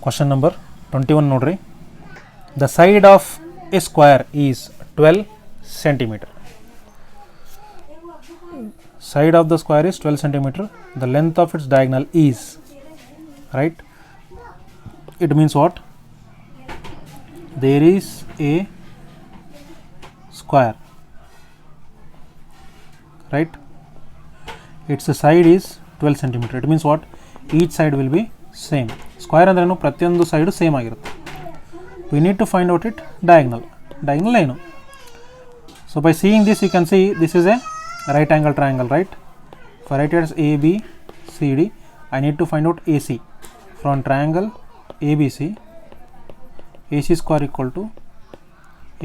Question number 21 ನೋಡ್ರಿ. The side of a square is 12 centimeter. Side of the square is 12 centimeter. The length of its diagonal is, right? It means what? There is a square, right? Its side is 12 centimeter. It means what? Each side will be same. Square ಅಂದ್ರೇನು ಪ್ರತಿಯೊಂದು side same ಆಗಿರುತ್ತೆ. We need to find out it diagonal ಏನು. So by seeing this you can see this is a right angle triangle, right? For right angles ABCD I need to find out AC. From triangle ABC, AC square equal to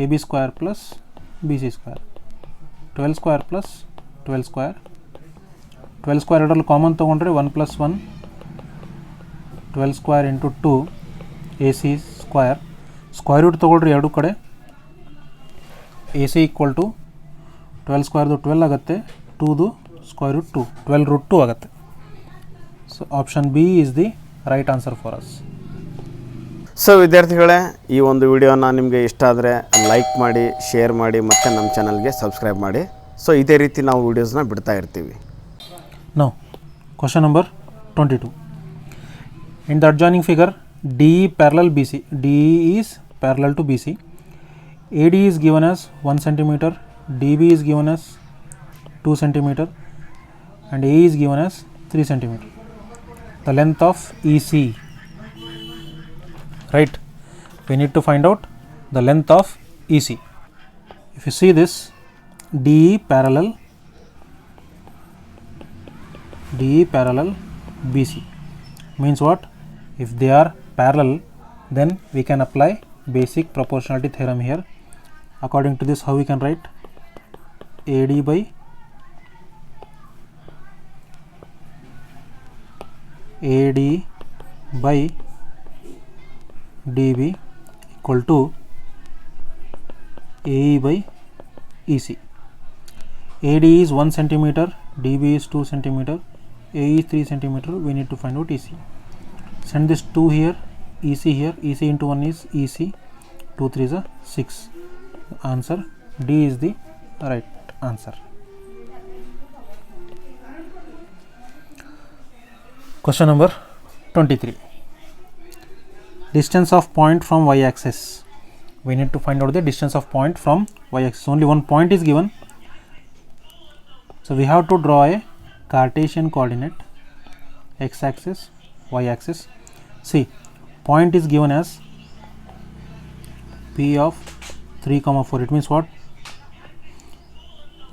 AB square plus BC square. 12 square plus 12 square. 12 square ಇದರಲ್ಲಿ common ತೊಗೊಂಡ್ರೆ 1 plus 1, 12 square into 2 AC square. Square root ತೊಗೊಳ್ರಿ ಎರಡು ಕಡೆ. AC equal to 12 ಸ್ಕ್ವೇರ್ದು 12 ಆಗುತ್ತೆ, 2ದು square root 2, 12 root 2 ಆಗುತ್ತೆ. So option B is the right answer for us. So ವಿದ್ಯಾರ್ಥಿಗಳೇ, ಈ ಒಂದು ವಿಡಿಯೋನ ನಿಮಗೆ ಇಷ್ಟ ಆದರೆ ಲೈಕ್ ಮಾಡಿ, ಶೇರ್ ಮಾಡಿ ಮತ್ತು ನಮ್ಮ ಚಾನಲ್ಗೆ ಸಬ್ಸ್ಕ್ರೈಬ್ ಮಾಡಿ. ಸೊ ಇದೇ ರೀತಿ ನಾವು ವೀಡಿಯೋಸ್ನ ಬಿಡ್ತಾ ಇರ್ತೀವಿ. Now question number 22. In the adjoining figure, DE parallel BC. DE is parallel to BC. AD is given as 1 centimeter, DB is given as 2 centimeter, and AE is given as 3 centimeter. The length of EC, right? We need to find out the length of EC. If you see this, DE parallel BC means what? If they are parallel, then we can apply basic proportionality theorem here. According to this, how we can write? AD by DB equal to AE by EC. AD is 1 centimeter, DB is 2 centimeter, AE is 3 centimeter. We need to find out EC. Send this 2 here, EC here. EC into 1 is EC. 2 3 is a 6. Answer D is the right answer. Question number 23. Distance of point from y-axis. We need to find out the distance of point from y-axis. Only one point is given. So we have to draw a Cartesian coordinate, x-axis, y-axis. See, point is given as P of 3, 4. It means what?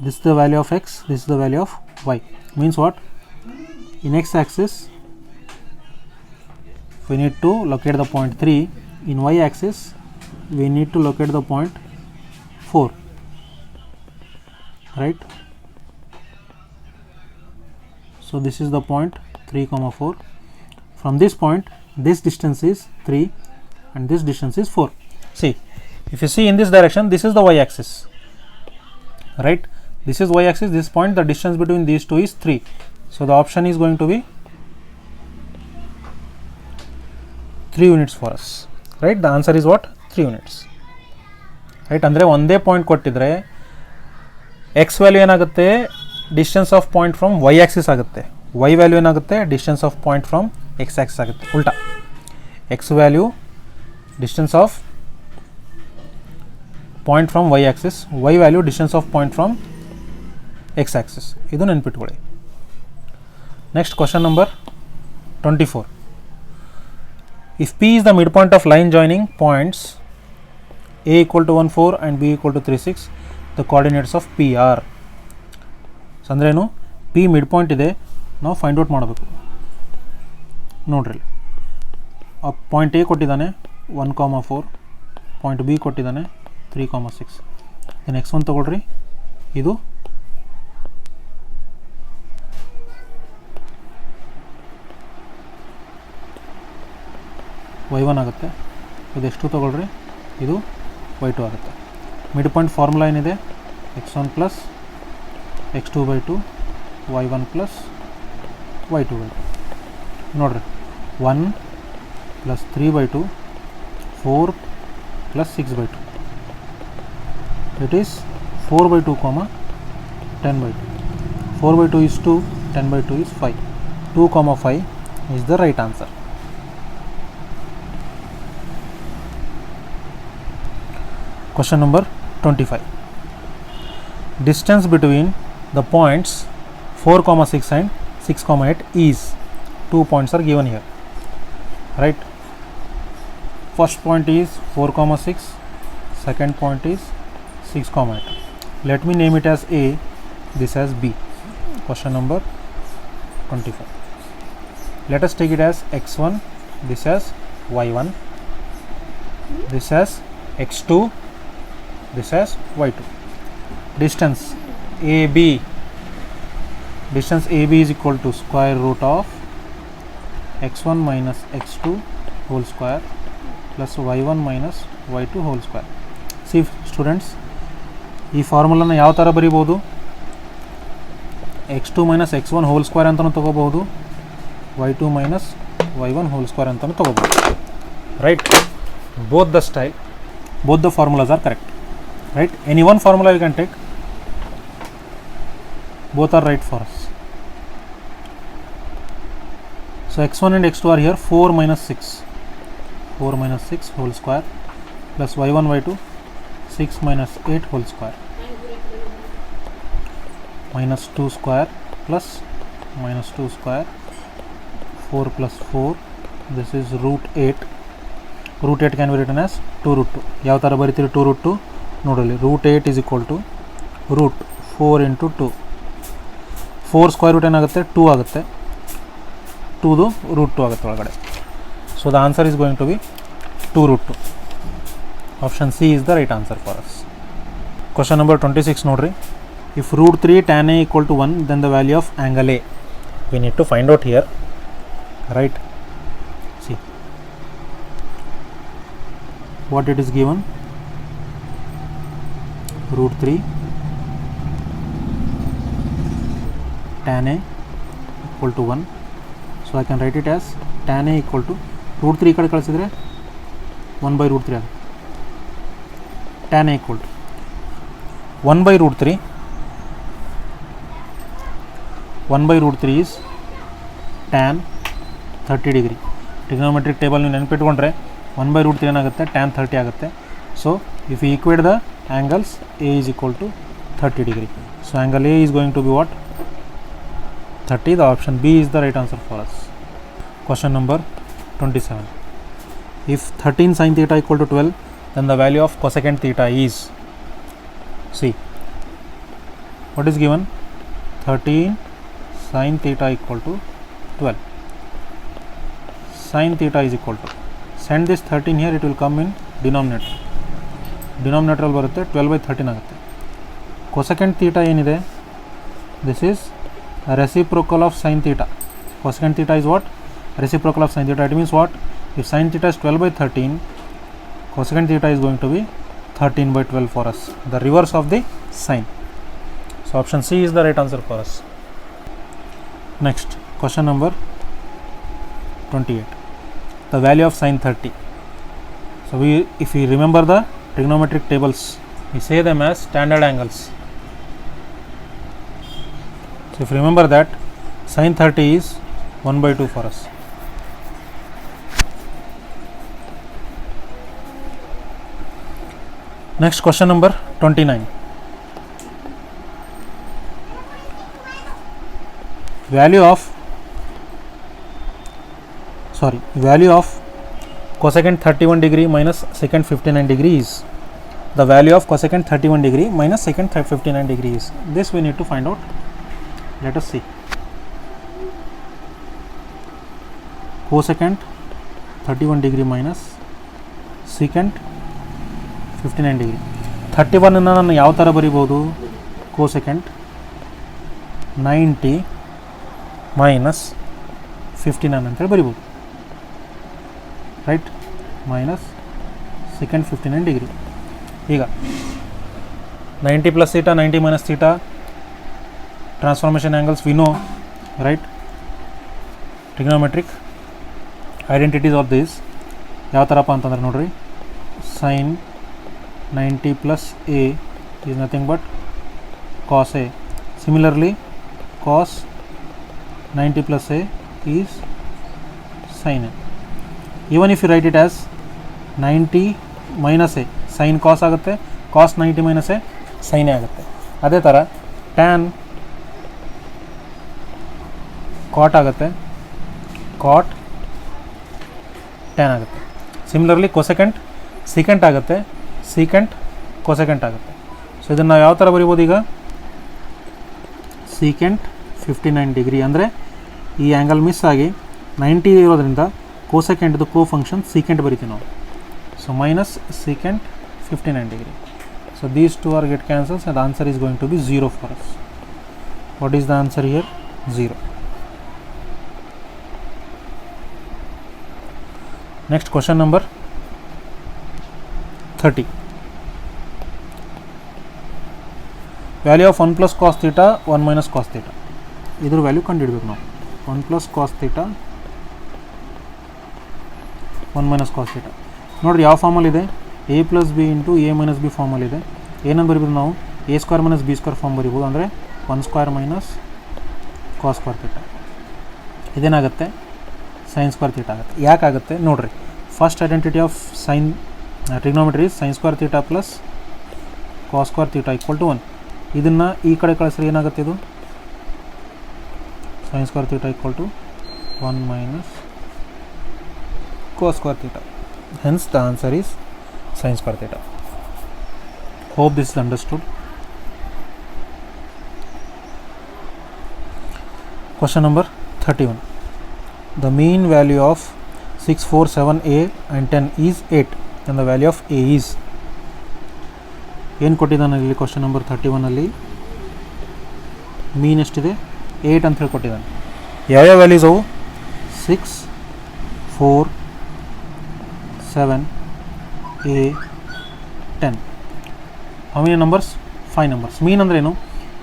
This is the value of x, this is the value of y. Means what? In x-axis, we need to locate the point 3. In y-axis, we need to locate the point 4. Right? So this is the point 3, 4. From this point, this distance is 3 and this distance is 4. See, if you see in this direction, this is the y-axis, right? This is y-axis, this point, the distance between these two is 3. So the option is going to be 3 units for us, right? The answer is what? 3 units, right? Andre onde point kottidre x value enagutte, distance of point from y-axis agutte. Y value enagutte, distance of point from x-axis ಆಗುತ್ತೆ. ಉಲ್ಟಾ x value distance of point from y-axis, y value distance of point from x-axis. ಇದು ನೆನ್ಪಿಟ್ಕೊಳ್ಳಿ. Next question number 24. If P is the midpoint of line joining points A equal to 1 4 and B equal to 3 6, the coordinates of P are. So ಅಂದ್ರೇನು? P mid point ಇದೆ, ನಾವು find out ಮಾಡಬೇಕು. ನೋಡ್ರಿ, ಆ point A ಕೊಟ್ಟಿದ್ದಾನೆ 1, 4, point B ಕೊಟ್ಟಿದ್ದಾನೆ 3, 6. Then x1 ತೊಗೊಳ್ರಿ, ಇದು y1 ಆಗುತ್ತೆ. ಇದು x2 ತೊಗೊಳ್ರಿ, ಇದು y2 ಆಗುತ್ತೆ. ಮಿಡ್ ಪಾಯಿಂಟ್ ಫಾರ್ಮುಲಾ ಏನಿದೆ? x1 plus x2/2 y1 plus y2/2. ನೋಡ್ರಿ, 1 plus 3 by 2, 4 plus 6 by 2. It is 4 by 2 comma 10 by 2. 4 by 2 is 2, 10 by 2 is 5. 2 comma 5 is the right answer. Question number 25. Distance between the points 4 comma 6 and 6 comma 8 is, 2 points are given here, right? First point is 4 comma 6, second point is 6 comma 8. Let me name it as A, this as B. Question number 25. Let us take it as x1, this as y1, this as x2, this as y2. Distance AB, distance AB is equal to square root of x1 minus x2 whole square plus y1 minus y2 whole square. See students, ಈ ಫಾರ್ಮುಲಾನ ಯಾವ ಥರ ಬರಿಬೋದು? x2 minus x1 hole square ಅಂತಲೂ ತೊಗೋಬಹುದು, y2 minus y1 hole square ಅಂತಲೂ ತೊಗೋಬೋದು, right? Both the style, both the formulas are correct, right? Any one formula you can take, both are right for us. So x1 and x2 are here, 4 minus 6, 4 minus 6 whole square plus y1 y2 6 minus 8 whole square minus 2 square plus minus 2 square, 4 plus 4, this is root 8. Root 8 can be written as 2 root 2. ಯಾವ ಥರ ಬರೀತೀರಿ 2 root 2 ನೋಡಲಿ. root 8 is equal to root 4 into 2. 4 square root ಏನಾಗುತ್ತೆ? 2 ಆಗುತ್ತೆ, 2ದು root 2 ಆಗುತ್ತೆ ಒಳಗಡೆ. So the answer is going to be 2 root 2. Option C is the right answer for us. Question number 26 ನೋಡ್ರಿ. If root 3 tan A equal to 1, then the value of angle A. We need to find out here, right? See what it is given. root 3 tan A equal to 1. So I can write it as tan A equal to root 3 ಕಡೆ ಕಳಿಸಿದ್ರೆ 1 by root 3 ಆಗುತ್ತೆ. tan A equal to 1 by root 3. 1 by root 3 is tan 30 degree. Trigonometric table ನೀವು ನೆನಪಿಟ್ಕೊಂಡ್ರೆ 1 by root 3 ಏನಾಗುತ್ತೆ? tan 30 ಆಗುತ್ತೆ. So if we equate the angles, A is equal to 30 degree. So angle A is going to be what? 30. The option B is the right answer for us. Question number 27. If 13 sin theta equal to 12, then the value of cosecant theta is, see what is given? 13 sin theta equal to 12. Sin theta is equal to, send this 13 here, it will come in denominator. Denominator ಅಲ್ಲಿ ಬರುತ್ತೆ, 12 by 13 ಆಗುತ್ತೆ. cosecant theta ಏನಿದೆ? This is reciprocal of sin theta. Cosecant theta is what? Reciprocal of sin theta. It means what? If sin theta is 12 by 13, cosecant theta is going to be 13 by 12 for us, the reverse of the sin. So option C is the right answer for us. Next, question number 28. The value of sin 30. So if we remember the trigonometric tables, we say them as standard angles. So if you remember that, sin 30 is 1 by 2 for us. Next, question number 29. Value of cosecant 31 degree minus secant 59 degree is, the value of cosecant 31 degree minus secant 59 degree is. This we need to find out. Let us see. Cosecant 31 degree minus secant 59 degree. 31 ಅನ್ನು ನಾನು ಯಾವ ಥರ ಬರಿಬೋದು? cosecant 90 minus 59 ಅಂತೇಳಿ ಬರಿಬೋದು, right? Minus secant 59 degree. ಈಗ 90 plus theta, 90 minus theta, transformation angles we know, right? Trigonometric identities of this. ಯಾವ ಥರಪ್ಪ ಅಂತಂದ್ರೆ ನೋಡಿರಿ, sine 90 plus a is nothing but cos a. Similarly cos 90 plus a is sine a. Even if you write it as 90 minus a, sine cos ಆಗುತ್ತೆ, cos 90 minus a sine a ಆಗುತ್ತೆ. ಅದೇ ಥರ tan cot ಆಗುತ್ತೆ, cot tan ಆಗುತ್ತೆ. Similarly cosecant secant ಆಗುತ್ತೆ, secant cosecant ಆಗುತ್ತೆ. So ಇದನ್ನು ನಾವು ಯಾವ ಥರ ಬರಿಬೋದು ಈಗ, ಸೀಕೆಂಟ್ 59 ಡಿಗ್ರಿ ಅಂದರೆ ಈ ಆ್ಯಂಗಲ್ ಮಿಸ್ ಆಗಿ 90 ಇರೋದ್ರಿಂದ ಕೋಸೆಕೆಂಟ್ದು ಕೋ ಫಂಕ್ಷನ್ ಸೀಕೆಂಟ್ ಬರಿತೀವಿ ನಾವು. So minus secant 59 degree. So these two are get cancelled and the answer is going to be 0 for us. What is the answer here? 0. Next question number 30. Value of 1 plus cos theta 1 minus cos theta. ಇದ್ರ value ಕಂಡುಹಿಡಬೇಕು ನಾವು. 1 plus cos theta 1 minus cos theta. ನೋಡಿರಿ ಯಾವ ಫಾರ್ಮಲ್ಲಿದೆ, a plus b into a minus b ಫಾರ್ಮಲ್ಲಿದೆ. ಏನಂತ ಬರಿಬೋದು ನಾವು, a square minus b square form ಬರಿಬೋದು, ಅಂದರೆ 1 square minus cos square theta. ಇದೇನಾಗುತ್ತೆ, ಸೈನ್ ಸ್ಕ್ವೇರ್ ಥೀಟಾ ಆಗುತ್ತೆ. ಯಾಕಾಗುತ್ತೆ ನೋಡಿರಿ, first identity of sine trigonometry sine square theta plus cos square theta equal to 1. ಇದನ್ನು ಈ ಕಡೆ ಕಳಿಸ್ರೆ ಏನಾಗುತ್ತೆ, ಇದು sine square theta equal to 1 minus cos square theta. Hence the answer is sin square theta. Hope this is understood. Question number 31. The mean value of 6, 4, 7, 8 and 10 is 8 and the value of a is. ಏನು ಕೊಟ್ಟಿದ್ದಾನೆ ಇಲ್ಲಿ question number 31 ಅಲ್ಲಿ ಮೀನ್ ಎಷ್ಟಿದೆ, 8 ಅಂತ ಹೇಳಿ ಕೊಟ್ಟಿದ್ದಾನೆ. ಯಾವ್ಯಾವ values ಅವು, 6, 4, 7, A 10. how many numbers, 5 numbers. ಮೀನ್ ಅಂದ್ರೆ ಏನು,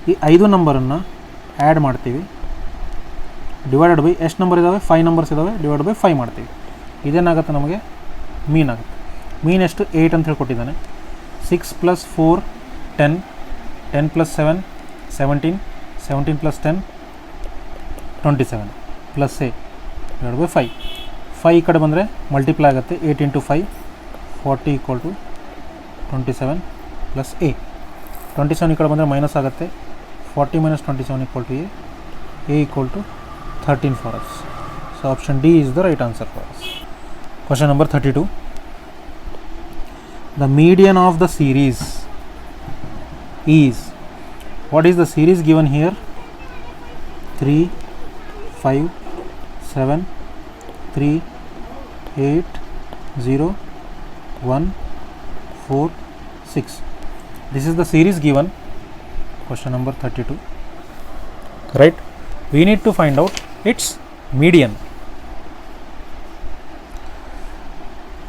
ಈ 5 ನಂಬರನ್ನು ಆ್ಯಡ್ ಮಾಡ್ತೀವಿ, ಡಿವೈಡೆಡ್ ಬೈ ಎಷ್ಟು ನಂಬರ್ ಇದ್ದಾವೆ, 5 ನಂಬರ್ಸ್ ಇದ್ದಾವೆ, ಡಿವೈಡ್ ಬೈ 5 ಮಾಡ್ತೀವಿ. ಇದೇನಾಗುತ್ತೆ ನಮಗೆ ಮೀನ್ ಆಗುತ್ತೆ. ಮೀನ್ ಎಷ್ಟು 8 ಅಂತ ಹೇಳಿ ಕೊಟ್ಟಿದ್ದಾನೆ. 6 plus 4 10, 10 plus 7 17, 17 plus 10 27 plus A divide by 5. 5 ಈ ಕಡೆ ಬಂದರೆ ಮಲ್ಟಿಪ್ಲೈ ಆಗುತ್ತೆ, 8 into 5 40 equal to 27 plus A. 27 ಈ ಕಡೆ ಬಂದರೆ ಮೈನಸ್ ಆಗುತ್ತೆ, 40 minus 27 equal to A equal to 13 for us. So option D is the right answer for us. Question number 32. The median of the series is, what is the series given here, 3, 5, 7, 3, 8, 0, 1, 4, 6. This is the series given, question number 32, right? We need to find out its median.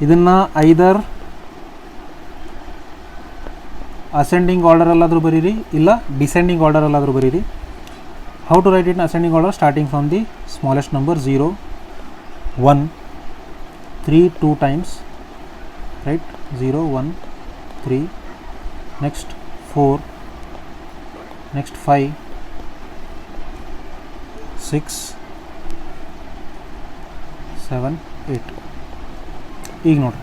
ಇದನ್ನು ಐದರ್ ascending ಆರ್ಡರಲ್ಲಾದರೂ ಬರೀರಿ, ಇಲ್ಲ descending ಆರ್ಡರಲ್ಲಾದರೂ ಬರೀರಿ. How to write it in ascending order, starting from the smallest number 0, 1, 3 2 times, right? 0, 1, 3, next 4, next 5, 6, 7, 8. ಈಗ ನೋಡಿರಿ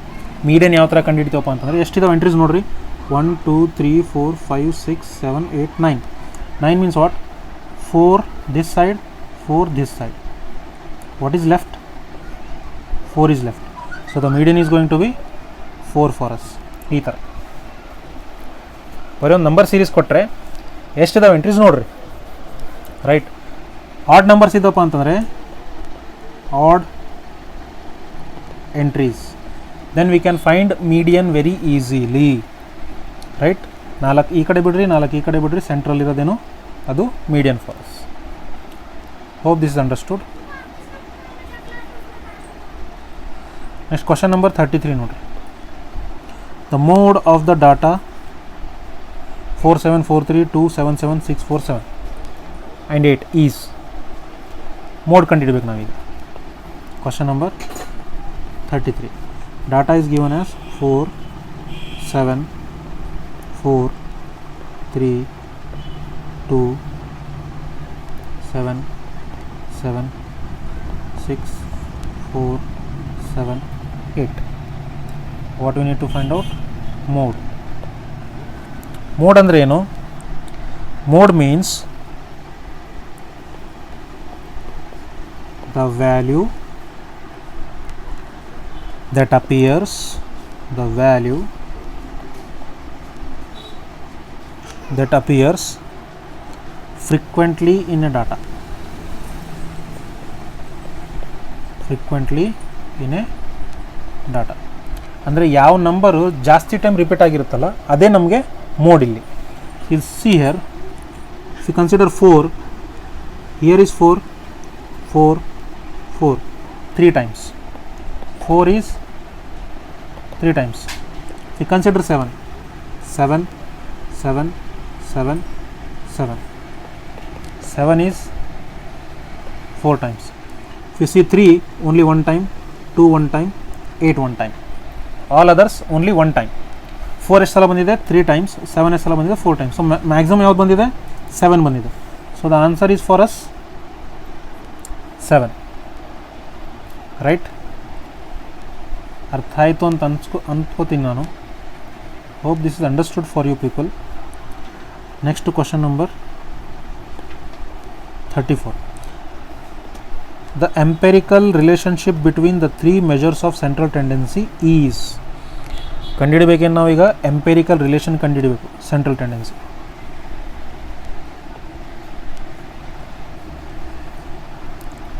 median ಯಾವ ಥರ ಕಂಡುಹಿಡಿತೀವಪ್ಪ ಅಂತಂದರೆ, ಎಷ್ಟಿದಾವೆ ಎಂಟ್ರೀಸ್ ನೋಡಿರಿ, 1 2 3 4 5 6 7 8 9. 9 means what, 4 this side, 4 this side. What is left, 4 is left. So the median is going to be 4 for us. ಈ ಥರ ಬರೀ ಒಂದು ನಂಬರ್ ಸೀರೀಸ್ ಕೊಟ್ಟರೆ ಎಷ್ಟಿದಾವೆ ಎಂಟ್ರೀಸ್ ನೋಡಿರಿ, ರೈಟ್? ಆಡ್ ನಂಬರ್ಸ್ ಇದ್ದಪ್ಪ ಅಂತಂದರೆ odd entries, then we can find median very easily, right? 4 ಈ ಕಡೆ ಬಿಡ್ರಿ, 4 ಈ ಕಡೆ ಬಿಡ್ರಿ, ಸೆಂಟ್ರಲ್ ಇರೋದೇನು ಅದು median for us. Hope this is understood. Next question number 33 ನೋಡಿರಿ. The mode of the data 4743277647 and 8 is, mode ಕಂಡುಹಿಡಬೇಕು ನಾವೀಗ. Question number 33. data is given as 4 7 4 3 2 7 7 6 4 7 8. What we need to find out? Mode. Mode andre eno? Mode means the value that appears frequently in a data. ಅಂದರೆ ಯಾವ number ಜಾಸ್ತಿ time repeat ಆಗಿರುತ್ತಲ್ಲ ಅದೇ ನಮಗೆ mode. ಇಲ್ಲಿ ಇದು see here, if you consider 4, here is 4 4 4 3 times, 4 is 3 times. If you consider 7 7 7 7 7 7 is 4 times. If you see 3, only 1 time, 2 1 time, 8 1 time. All others only 1 time. 4 ಎಷ್ಟು ಸಲ ಬಂದಿದೆ? 3 times. 7 ಎಷ್ಟು ಸಲ ಬಂದಿದೆ? 4 times. ಸೊ ಮ್ಯಾಕ್ಸಿಮಮ್ ಯಾವ್ದು ಬಂದಿದೆ? 7 ಬಂದಿದೆ. So the answer is for us 7. Right? ಅರ್ಥ ಆಯಿತು ಅಂತ ಅನ್ಕೋತೀನಿ ನಾನು. Hope this is understood for you people. Next question number 34. The empirical relationship between the three measures of central tendency is. ಕಂಡುಹಿಡಬೇಕೇನು ನಾವೀಗ? ಎಂಪೆರಿಕಲ್ ರಿಲೇಷನ್ ಕಂಡುಹಿಡಬೇಕು central tendency.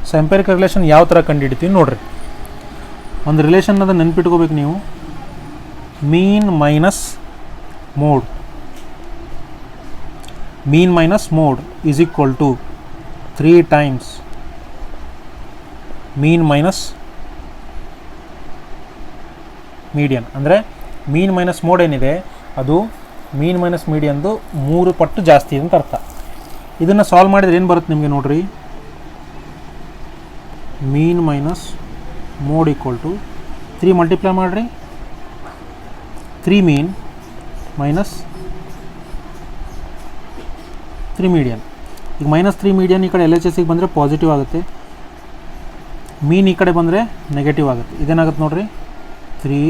So empirical relation ಯಾವ ಥರ ಕಂಡುಹಿಡಿತೀವಿ ನೋಡ್ರಿ. ಒಂದು ರಿಲೇಷನ್ ಅದನ್ನು ನೆನ್ಪಿಟ್ಕೋಬೇಕು ನೀವು. Mean minus mode. Mean minus mode is equal to 3 times mean minus median. ಅಂದರೆ ಮೀನ್ ಮೈನಸ್ ಮೋಡ್ ಏನಿದೆ ಅದು ಮೀನ್ ಮೈನಸ್ ಮೀಡಿಯನ್ದು 3 ಪಟ್ಟು ಜಾಸ್ತಿ ಅಂತ ಅರ್ಥ. ಇದನ್ನು ಸಾಲ್ವ್ ಮಾಡಿದ್ರೆ ಏನು ಬರುತ್ತೆ ನಿಮಗೆ ನೋಡ್ರಿ. Mean minus mode equal to 3 multiply ಮಾಡಿರಿ, 3 ಮೀನ್ ಮೈನಸ್ 3 ಮೀಡಿಯನ್. ಈಗ -3 ಮೀಡಿಯನ್ ಈ ಕಡೆ LHSಗೆ ಬಂದರೆ ಪಾಸಿಟಿವ್ ಆಗುತ್ತೆ, ಮೀನ್ ಈ ಕಡೆ ಬಂದರೆ ನೆಗೆಟಿವ್ ಆಗುತ್ತೆ. ಇದೇನಾಗುತ್ತೆ ನೋಡ್ರಿ, 3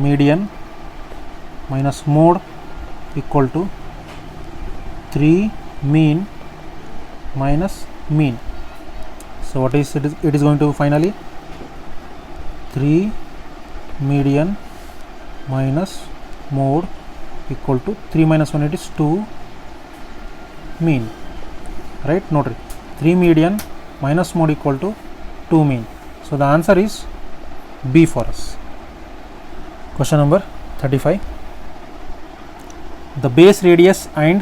median minus mode equal to 3 mean minus mean. So what is it is going to finally 3 median minus mode equal to 3 minus 1 it is 2 mean. Right? ನೋಡ್ರಿ, 3 median minus mode equal to 2 mean. So the answer is B for us. Question number 35. The base radius and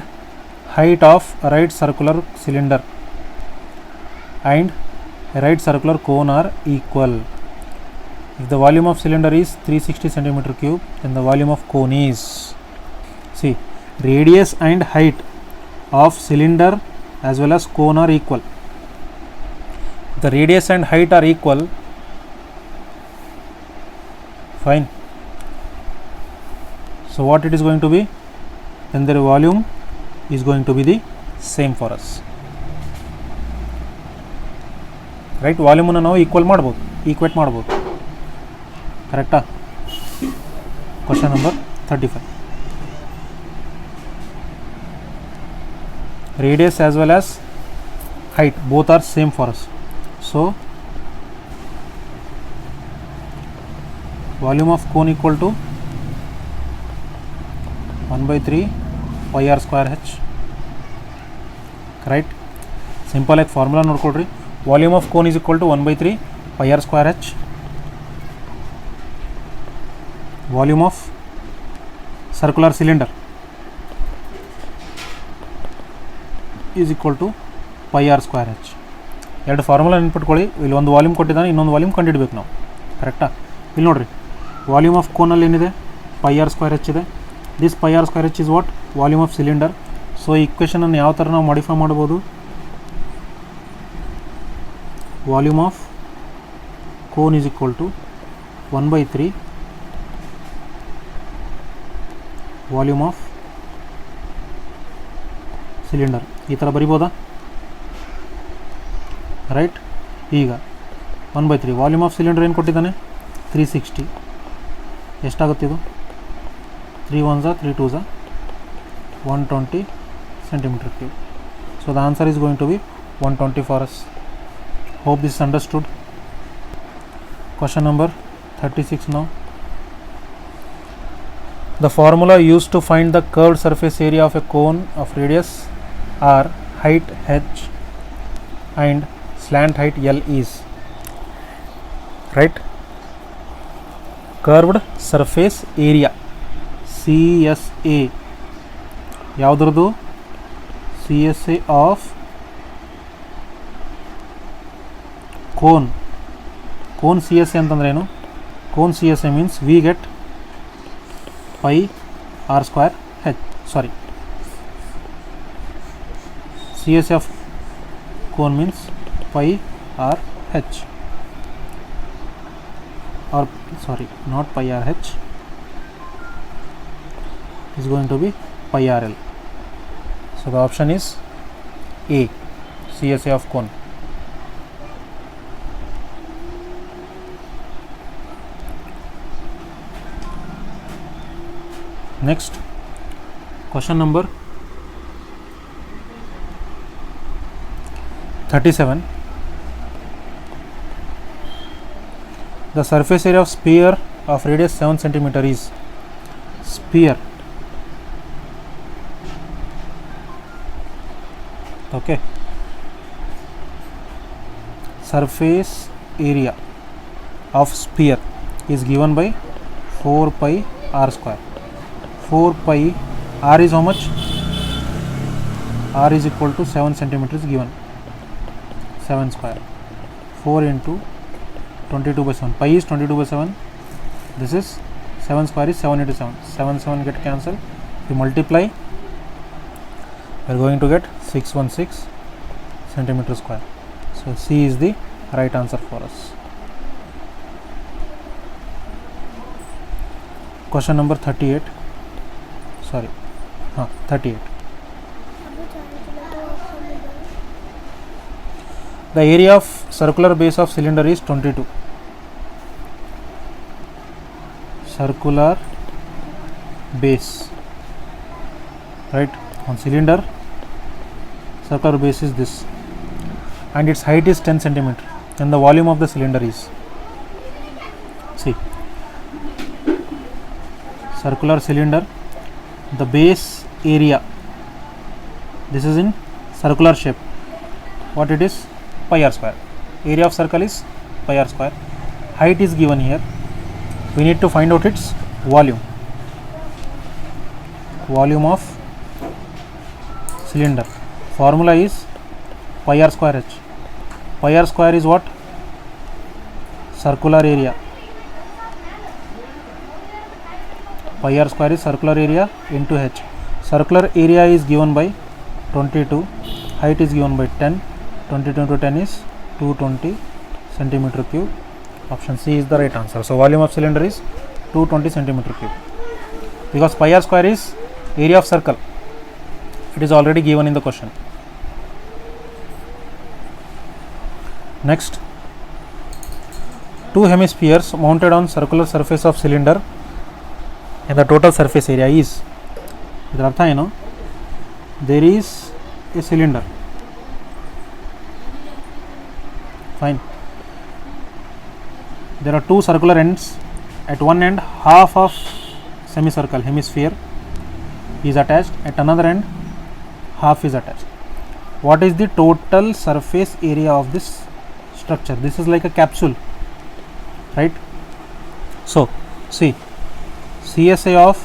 height of a right circular cylinder and a right circular cone are equal. If the volume of cylinder is 360 centimeter cube, then the volume of cone is, see, radius and height of cylinder as well as cone are equal. The radius and height are equal, fine. So what it is going to be? Then their volume is going to be the same for us. Right? Volume ಅನ್ನು ನಾವು equal ಮಾಡ್ಬೋದು, equate ಮಾಡ್ಬೋದು. ಕರೆಕ್ಟಾ? Question number 35. Radius as well as height both are same for us. So volume of cone equal to 1/3 pi r square h. Right? Simple like formula ನೋಡ್ಕೊಳ್ರಿ. Volume of cone is equal to 1/3 pi r square h. Volume of circular cylinder is equal to pi r square h. ಎರಡು formula ನೆನ್ಪಿಟ್ಕೊಳ್ಳಿ. ಇಲ್ಲಿ ಒಂದು volume ಕೊಟ್ಟಿದ್ದಾನೆ, ಇನ್ನೊಂದು volume ಕಂಡುಹಿಡಬೇಕು ನಾವು. ಕರೆಕ್ಟಾ? ಇಲ್ಲಿ ನೋಡಿರಿ, ವಾಲ್ಯೂಮ್ ಆಫ್ ಕೋನಲ್ಲಿ ಏನಿದೆ? pi r square h ಇದೆ. This pi r square h is what? Volume of cylinder. So ಈಕ್ವೇಷನನ್ನು ಯಾವ ಥರ ನಾವು ಮಾಡಿಫೈ ಮಾಡ್ಬೋದು? Volume of cone is equal to 1/3 volume of cylinder. ಈ ಥರ ಬರಿಬೋದಾ? ರೈಟ್. ಈಗ 1/3 ವಾಲ್ಯೂಮ್ ಆಫ್ ಸಿಲಿಂಡರ್ ಏನು ಕೊಟ್ಟಿದ್ದಾನೆ? 360. ಎಷ್ಟಾಗುತ್ತೆ ಇದು? 3 1s 3 2s 120 centimeter cube. So the answer is going to be 120 for us. Hope this is understood. Question number 36 now. The formula used to find the curved surface area of a cone of radius r, height h and slant height L is, right? Curved surface area CSA ಯಾವುದ್ರದ್ದು? CSA of cone. Cone CSA ಅಂತಂದ್ರೆ ಏನು? Cone CSA means we get pi r square h. Sorry, CSA of cone means pi r h, or sorry, not pi r h, is going to be pi r l. So the option is A, CSA of cone. Next, question number 37. The surface area of sphere of radius 7 cm is, sphere, okay, surface area of sphere is given by 4 pi r square. 4 pi r is how much? R is equal to 7 centimeters given, 7 square. 4 into 22/7. Pi is 22/7. This is 7 square is 7 into 7. 7 7 get cancelled. You multiply, we are going to get 616 centimeter square. So C is the right answer for us. Question number 38. Sorry, 38. The area of circular base of cylinder is 22. Circular base, right? On cylinder, circular base is this, and its height is 10 centimeter, and the volume of the cylinder is, see, circular cylinder, the base area, this is in circular shape, what it is? Pi r square. Area of circle is pi r square. Height is given here. We need to find out its volume. Volume of cylinder. Formula is pi r square h. Pi r square is what? Circular area. Pi r square is circular area into h. Circular area is given by 22. Height is given by 10. 22 into 10 is 220 centimeter cube. Option C is the right answer. So volume of cylinder is 220 centimeter cube, because pi r square is area of circle. It is already given in the question. Next, two hemispheres mounted on circular surface of cylinder and the total surface area is, ಇದರ ಅರ್ಥ ಏನು? There is a cylinder, fine. There are two circular ends. At one end, half of semicircle hemisphere is attached. At another end, half is attached. What is the total surface area of this structure? This is like a capsule, right? So see, CSA of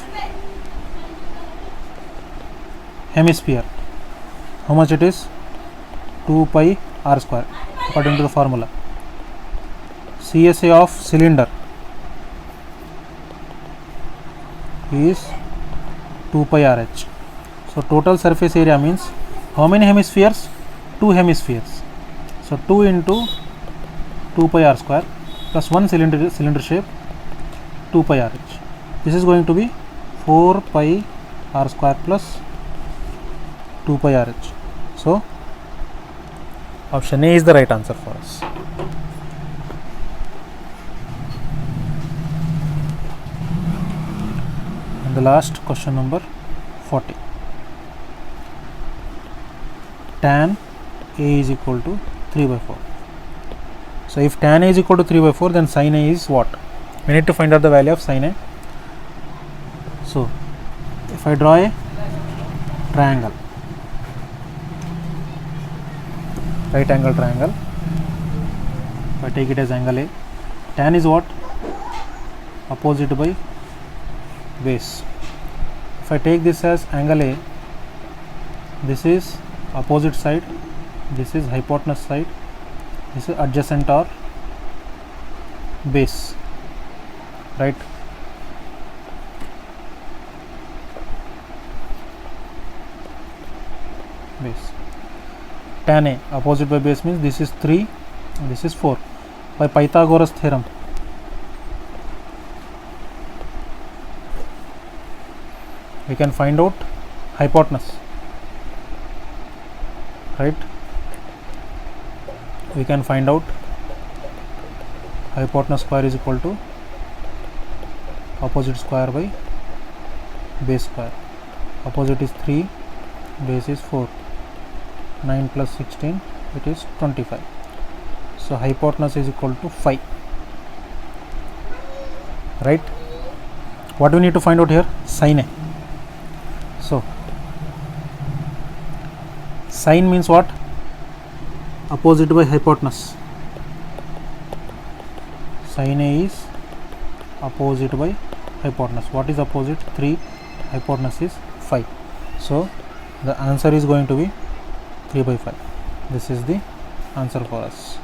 hemisphere, how much it is? 2 pi r square according to the formula. CSA of cylinder is 2 pi r h. So total surface area means how many hemispheres? 2 hemispheres. So 2 into 2 pi r square plus 1 cylinder shape 2 pi r h. This is going to be 4 pi r square plus 2 pi r h. So option A is the right answer for us. And the last question number 40. Tan A is equal to 3 by 4. So if tan A is equal to 3 by 4, then sin A is what? We need to find out the value of sin A. So if I draw a triangle, right angle triangle, if I take it as angle A, tan is what? Opposite by base. If I take this as angle A, this is opposite side, this is hypotenuse side, this is adjacent or base, right? Base. Tan A opposite by base means this is 3 and this is 4. By Pythagoras theorem, we can find out hypotenuse, right? We can find out hypotenuse square is equal to opposite square by base square. Opposite is 3, base is 4. 9 plus 16, it is 25. So hypotenuse is equal to 5, right? What do we need to find out here? Sin A. So sin means what? Opposite by hypotenuse. Sin A is opposite by hypotenuse. What is opposite? 3, hypotenuse is 5. So the answer is going to be 3 by 5. This is the answer for us.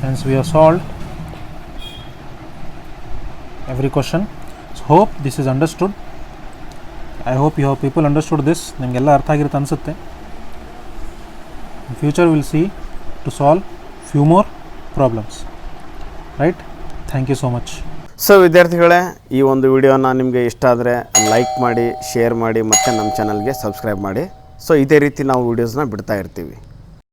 Hence we have solved every question. So hope this is understood. I hope you have people understood this. ನಿಮಗೆಲ್ಲ ಅರ್ಥ ಆಗಿರುತ್ತೆ ಅನಿಸುತ್ತೆ. In future we will see to solve few more problems. Right? Thank you so much. So ವಿದ್ಯಾರ್ಥಿಗಳೇ, ಈ ಒಂದು ವಿಡಿಯೋನ ನಿಮಗೆ ಇಷ್ಟ ಆದರೆ ಲೈಕ್ ಮಾಡಿ, ಶೇರ್ ಮಾಡಿ ಮತ್ತು ನಮ್ಮ ಚಾನಲ್ಗೆ ಸಬ್ಸ್ಕ್ರೈಬ್ ಮಾಡಿ. ಸೊ ಇದೇ ರೀತಿ ನಾವು ವೀಡಿಯೋಸ್ನ ಬಿಡ್ತಾ ಇರ್ತೀವಿ.